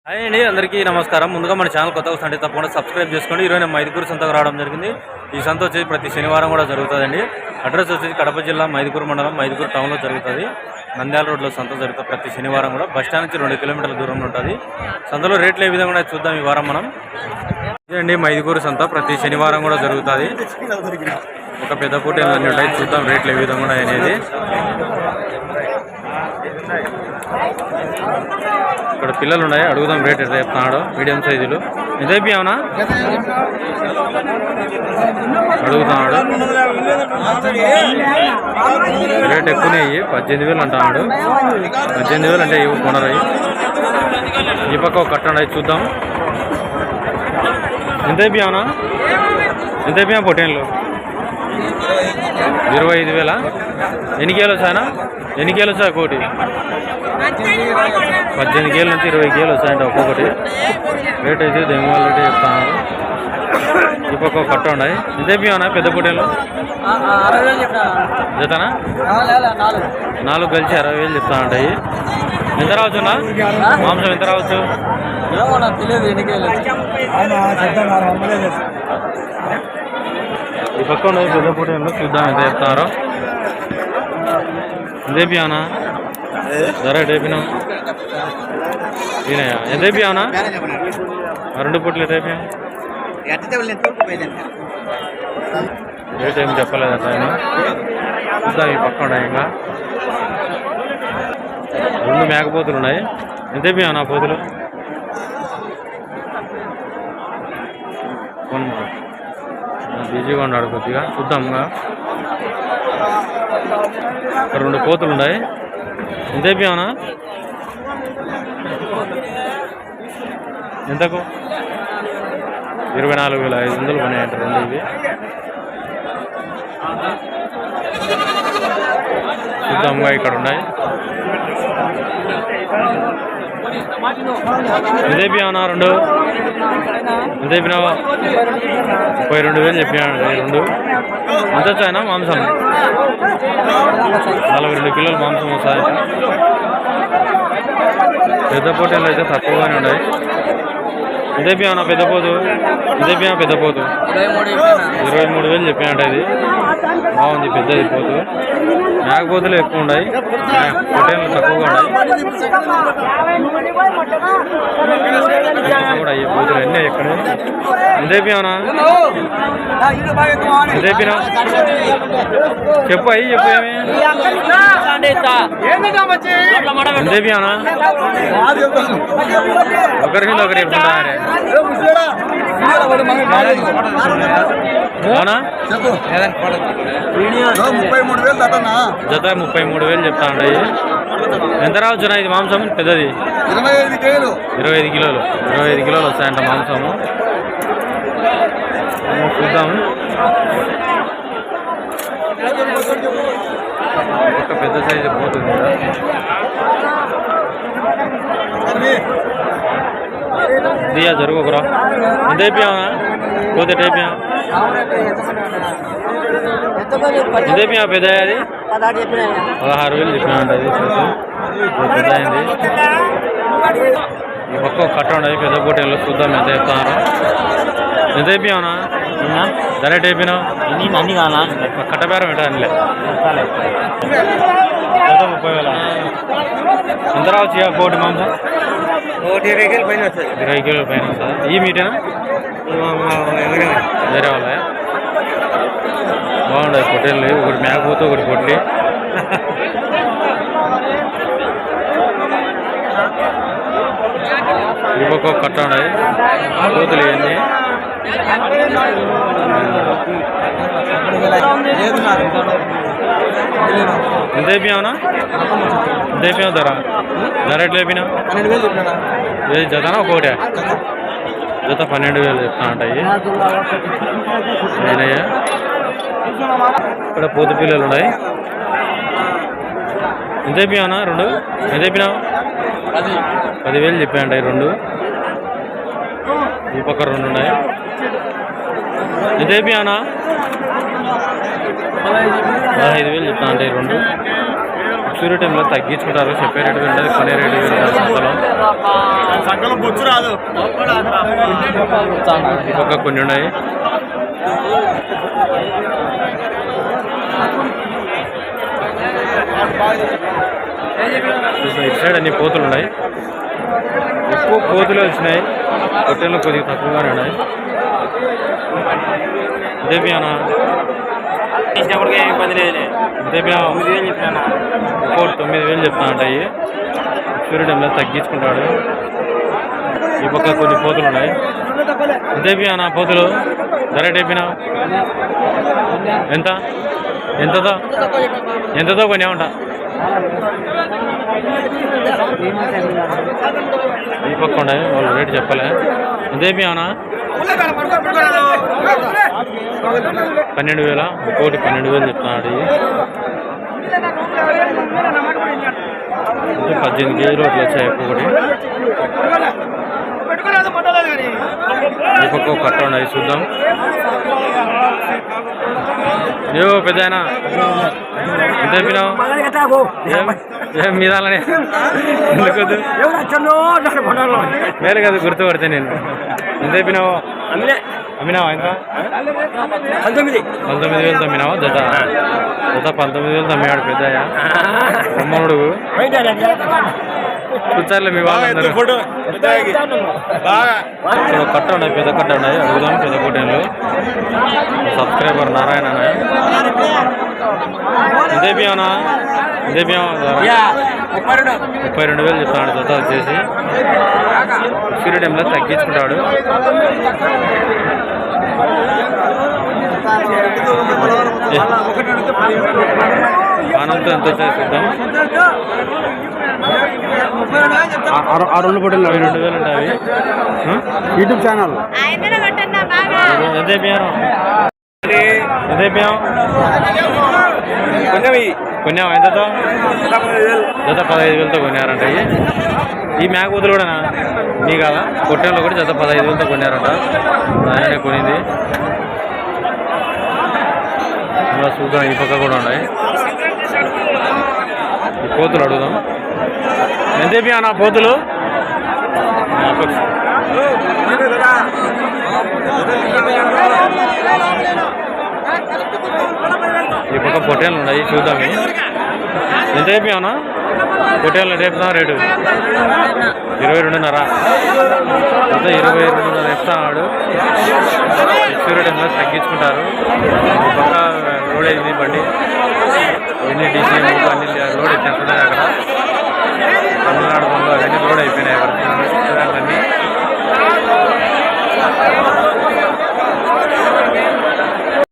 Hi అండి, అందరికీ నమస్కారం. ముందుగా మన ఛానల్ కొత్తగా వస్తుంటే తప్పకుండా సబ్స్క్రైబ్ చేసుకోండి. ఈరోజు నేను మైదుకూరు సంతకు రావడం జరిగింది. ఈ సంత వచ్చేసి ప్రతి శనివారం కూడా జరుగుతుందండి. అడ్రస్ వచ్చేసి కడప జిల్లా మైదుకూరు మండలం మైదుకూరు టౌన్లో జరుగుతుంది. నంద్యాల రోడ్లో సంత జరుగుతుంది ప్రతి శనివారం కూడా. బస్ స్టాండ్ నుంచి 2 కిలోమీటర్ల దూరంలో ఉంటుంది. సంతలో రేట్లు ఏ విధంగా చూద్దాం ఈ వారం మనం. ఇదండి మైదుకూరు సంత ప్రతి శనివారం కూడా జరుగుతుంది. ఒక పెద్ద పోటీలు అన్నీ ఉంటాయి. చూద్దాం రేట్లు ఏ విధంగా ఉన్నాయి అనేది. ఇక్కడ పిల్లలు ఉన్నాయి, అడుగుదాం రేట్ ఎంత చెప్తున్నాడు. మీడియం సైజులు ఎంత అయిపోయావునా అడుగుతున్నాడు. రేట్ ఎక్కువనే 18,000 అంటున్నాడు. 18,000 అంటే ఇవి కొనరాయి. ఈ పక్క ఒక కట్ట ఉన్నాయి, చూద్దాం ఎంత అయిపోయావునా. ఎంత అయిపోయా పొట్టేళ్ళు 25,000. ఎన్ని కేలు వచ్చాయనా? ఎన్ని కేలు వచ్చాయి ఒకటి? 18 కేలు నుంచి 20 కేలు వచ్చాయంట ఒక్కొక్కటి. రేట్ అయితే దెంగవాళ్ళు రేటే చెప్తాను. ఈ పక్క కట్ట ఉన్నాయి. ఎంత అయిపోయావునా పెద్ద పొట్టేళ్ళు? జతనా 4 కలిసి 60,000 చెప్తా ఉంటాయి. ఎంత రావచ్చున్నా మాంసం? ఎంత రావచ్చు? ఈ పక్క ఉన్నాయి పెద్ద పొట్టేళ్ళు, చూద్దాం ఎంత చెప్తారో. ఎంత అయిపోయావునా? ధర రేపినాం ఈయనయా? ఎంత అయిపోయావునా? 2 పూటలు ఎంత అయిపోయాం? రేట్ ఏమి చెప్పలేదట ఆయన. చూద్దాం ఈ పక్క ఉన్నాయి. ఇంకా 2 మేకపోతులు ఉన్నాయి. ఎంత అయిపోయావునా పోతులు? బిజీగా ఉన్నాడు కొద్దిగా, చూద్దాం. ఇంకా 2 పోతులు ఉన్నాయి. ఎంత అయిపోయావునా? ఎంతకు? 24,500 పన్నాయంట 2 ఇవి. చూద్దాంగా ఇక్కడ ఉన్నాయి. ఎంత అయిపోయావునా 2? ఎంత అయిపోయినావా? 32,000 చెప్పాను. 2 ఎంత వచ్చాయనా మాంసం? 42 కిలోలు మాంసం వస్తాయి. పెద్ద పోటీలు అయితే తక్కువగానే ఉన్నాయి. ఎంత అయిపోయావునా పెద్ద పోతు? ఎంత అయిపోయా పెద్ద పోతు? 23,000 చెప్పానంట. ఇది బాగుంది, పెద్దది పోతు. మేకపోతులు ఎక్కువ ఉన్నాయి, పొట్టేళ్ళు తక్కువగా ఉన్నాయి. కూడా అయ్యే పోతులు అన్నీ ఎక్కడ. ఎంత అయిపోయావునా? ఎంత అయిపోయినా చెప్పు. అయ్యి చెప్పు. ఏమి ఎంత అయిపోయావునా? ఒకరి కింద ఒకరు చెప్తుంటారే. అవునా? జత 33,000 చెప్తా ఉంటాయి. ఎంత రావచ్చునా ఇది మాంసం? పెద్దది 25 కిలోలు. 25 కిలోలు వస్తాయంట మాంసము. చూద్దాం. ఒక పెద్ద సైజు పోతుంది కదా. దియా జరుగుకురా. ఎంత అయిపోయావునా? పోతే అయిపోయా. ఎంత అయిపోయా పెద్ద? అది 16,000 చెప్పినా అది పెద్ద అయింది. ఈ పక్క కట్ట ఉండదు పెద్ద పోటీల్లో. చూద్దాం ఎంత చెప్తున్నారు. ఎంత అయిపోయావునా? ధరేట్ అయిపోయినావు? అన్ని కావాలా? కట్టబేరం ఏంటో అనిలే. 30,000. ఎంత రావచ్చు కోటి మాంసం? 20 కిలోల పైన వస్తుంది. 20 కిలోల పైన వస్తుంది. ఈ మీటేనా? వేరే వాళ్ళ బాగుండదు పొట్టేళ్ళు. ఒకటి మేకపోతే ఒకటి పొట్టి. ఈ పక్క కట్ట ఉన్నాయి కోతులు. ఇవన్నీ ఎంత అయిపోయావునా? ఎంత అయిపోయావు ధర? ధర ఎట్లా అయిపోయినావు? ఏది జతనా ఒకటే? జత 12,000 చెప్తా ఉంటాయి. నేనయ్యా ఇక్కడ పోతు పిల్లలు ఉన్నాయి. ఎంత అయిపోయావునా? 2 ఎంత అయిపోయినావు? 10,000 చెప్పాయంటాయి 2. ఈ పక్క 2 ఉన్నాయి. ఎంత అయిపోయావునా? 15,000 చెప్తా ఉంటాయి 2. ఫ్యూరీ టైంలో తగ్గించుకుంటారు. చెప్పే రేటు ఉంటుంది, కొనే రేటు సంతలో బొచ్చు రాదు. ఇంకొక కొన్ని ఉన్నాయి. ఇటు సైడ్ అన్ని కోతులు ఉన్నాయి. ఎక్కువ కోతులే వచ్చినాయి. పొట్టేళ్ళు కొద్దిగా తక్కువగానే ఉన్నాయి. దేవ్యానా దేవ్యా 9,000 చెప్తా ఉంటాయి. సూర్యుడు తగ్గించుకుంటాడు. ఈ పక్క కొన్ని కోతులు ఉన్నాయి. దేవ్యానా పోతులు ధర చెప్పినా ఎంత ఎంతదో ఎంతదో కొన్ని ఏమంట. ఈ పక్క ఉన్నాయి, వాళ్ళు రేటు చెప్పలే. ఇదేమి అవునా 12,000 ఒక్కోటి 12,000 చెప్తున్నాడు. 18 కేజీలు అట్లా వచ్చాయి ఒక్కొక్కటి. ఈ పక్క కట్ట ఉన్నాయి, చూద్దాం. ఏవో పెద్ద ఆయన ఎంత చెప్పినావు? ఏం మీదాలనే ఎందుకు మేలు కదా గుర్తుపడితే నేను. ఎంత చెప్పినావు? అమ్మినావా? ఎంత? 19,000 అమ్మినావా? జత 19,000 అమ్మాడు పెద్దయ్య అమ్మనుడు. కూర్చోలే మీ వాళ్ళందరూ. ఇక్కడ కట్ట ఉన్నాయి, పెద్ద కట్ట ఉన్నాయి. అడుగుదాం పెద్ద కోటేళ్ళు. సబ్స్క్రైబర్ నారాయణ ఇదే బియ్యనా? ఇదే బియ్యం 32,000 చెప్తాడు జత వచ్చేసి. సూర్యుడు టైంలో తగ్గించుకుంటాడు. పానంతో ఎంత వచ్చాయి చూద్దాం. 2 పొట్టలు 22,000 ఉంటాయి. యూట్యూబ్ ఛానల్ అదే బియ్యం అదే బియ్యం కొన్నావా? ఎంతతో? జత 15,000తో కొన్నారంట. ఈ మేకపోతులు కూడా నీ కదా కొట్టేళ్ళు కూడా జత 15,000తో కొన్నారంట. ఆయననే కొనింది. ఇలా చూద్దాం. ఈ పక్క కూడా ఉన్నాయి. ఈ కోతులు అడుగుదాం. ఎంత అన్న పోతులు? ఈ పక్క పొట్టేళ్ళు ఉన్నాయి, చూద్దాం. ఎంత చెప్పానా? పొట్టేళ్ళు రేపుతా రేటు 22,500. అంతా 22,500 చెప్తాడు. సూర్యుడు తగ్గించుకుంటారు. ఈ పక్క రోడ్ అయింది బండి. ఎన్ని డీసీ అన్ని రోడ్ ఎత్తున్నారు అక్కడ. తమిళనాడు బండ్లు అవన్నీ రోడ్ అయిపోయినాయి. అన్నీ